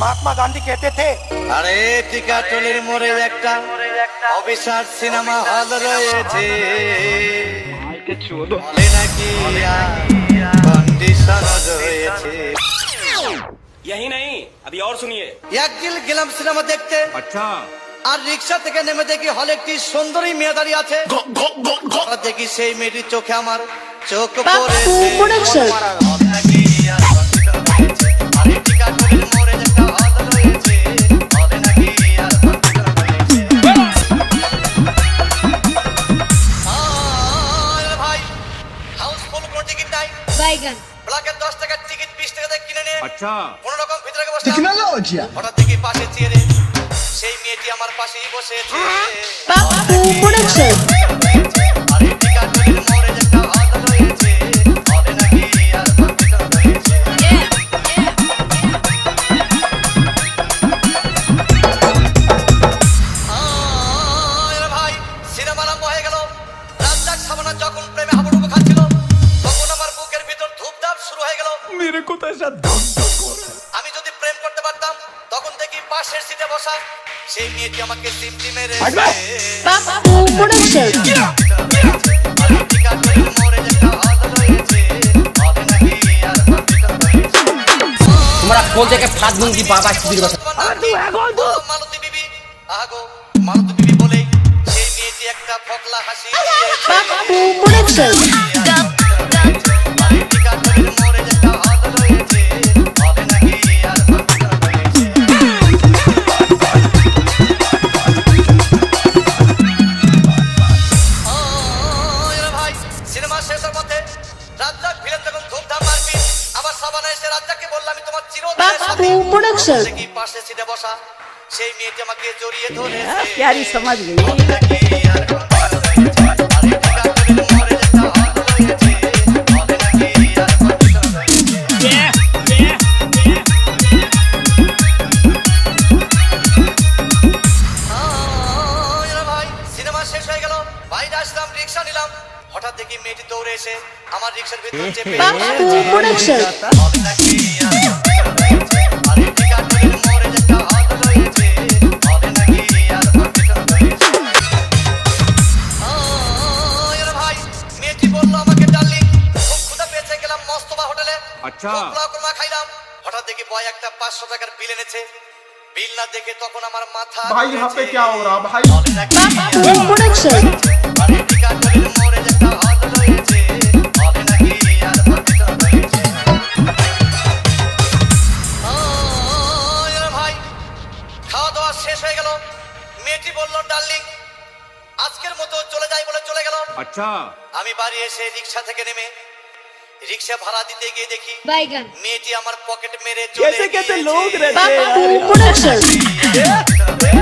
महात्मा गांधी कहते थे আরে টিকাটলির মোড়ে একটা অবিশ্বাস সিনেমা হল রয়েছে হলে নাকি কন্ডিশন রয়েছে। यही नहीं अभी और सुनिए। একদিন গেলাম সিনেমা দেখতে, अच्छा আর রিক্সা থেকে নেমে দেখি হলে একটি সুন্দরী মেয়ে দাঁড়িয়ে আছে। হঠাৎ দেখি সেই মেয়েটির চোখে আমার চোখ পড়েছে। হলে নাকি আর কন্ডিশন রয়েছে। আরে টিকাটলির মোড়ে একটা হল রয়েছে, হলে নাকি আর কন্ডিশন রয়েছে। ভাই হাউসফুল কোনো টিকিট নাই, বাইগান ব্ল্যাকের 10 টাকার টিকিট 20 টাকা দিয়ে কিনে নিয়ে अच्छा কোন রকম ভিতরে বসলাম। হঠাৎ দেখি পাশে চেয়ারে সেই মেয়েটি আমার পাশেই বসেছে। আরে টিকাটলির মোড়ে একটা হল রয়েছে, হলে নাকি আর কন্ডিশন রয়েছে। ভাই সিনেমা আরম্ভ হয়ে গেল। রাজ্জাক সাবানা যখন প্রেমে হাবুডুবু খাচ্ছিল, তখন আমার বুকের ভিতর ধূপধাপ শুরু হয়ে গেল। मेरे को तो ऐसा धक धक हो रहा है। আমি যদি প্রেম করতে পারতাম, তখন দেখি পাশের সিটে বসা সেই মেয়েটি আমাকে সিমটি মেরেছে। আরে টিকাটলির মোড়ে একটা হল রয়েছে, হলে নাকি আর কন্ডিশন রয়েছে। তোমরা কোন থেকে ফাঁদ মুঙ্গি বাবা শিবির কথা মালতী বিবি, আগো মালতী বিবি বলেই সেই মেয়েটি একটা ফকলা হাসি দিয়েছে। আরে টিকাটলির মোড়ে একটা হল রয়েছে, হলে নাকি আর কন্ডিশন রয়েছে। ভাই সিনেমা শেষের মধ্যে রাজ্জাক ভিলেন যখন ধূমধাম মারপিট, আবার সাবানা এসে রাজ্জাককে বলল আমি তোমার চিরদিনের সাথী। দেখি পাশে সিটে বসা সেই মেয়েটি আমাকে জড়িয়ে ধরেছে। प्यारी समझ गई। হলে নাকি আর কন্ডিশন রয়েছে। আরে টিকাটলির মোড়ে একটা হল রয়েছে, হলে নাকি আর কন্ডিশন রয়েছে। ভাই সিনেমা শেষ হয়ে গেল, বাইরে আসলাম, রিক্সা নিলাম। হঠাৎ দেখি মেয়েটি দৌড়ে এসে আমার রিক্সার ভিতর চেপে বসেছে। হলে নাকি আর কন্ডিশন রয়েছে। আরে টিকাটলির মোড়ে একটা হল রয়েছে, হলে নাকি আর কন্ডিশন রয়েছে। ভাই মেয়েটি বলল আমাকে ডার্লিং, খুব ক্ষুধা পেয়েছে, গেলাম মস্তবা হোটেলে, अच्छा পোলাও কুরমা খাইলাম। হঠাৎ দেখি বয় একটা 500 টাকার বিল এনেছে। বিল না দেখে তখন আমার মাথা भाई यहाँ पे क्या हो रहा भाई। হলে নাকি আরে টিকাটলির মোড়ে একটা হল রয়েছে, হলে নাকি আর কন্ডিশন রয়েছে। ভাই খাওয়া দাওয়া শেষ হয়ে গেল, মেয়েটি বলল ডার্লিং আজকের মতো চলে যাই বলে চলে গেল। अच्छा আমি বাড়ি এসে রিক্সা থেকে নেমে রিক্সা ভাড়া দিতে গিয়ে দেখি বাইগান মেয়েটি আমার পকেট মেরে চলে कैसे कैसे গিয়েছে। लोग रहते हैं यार।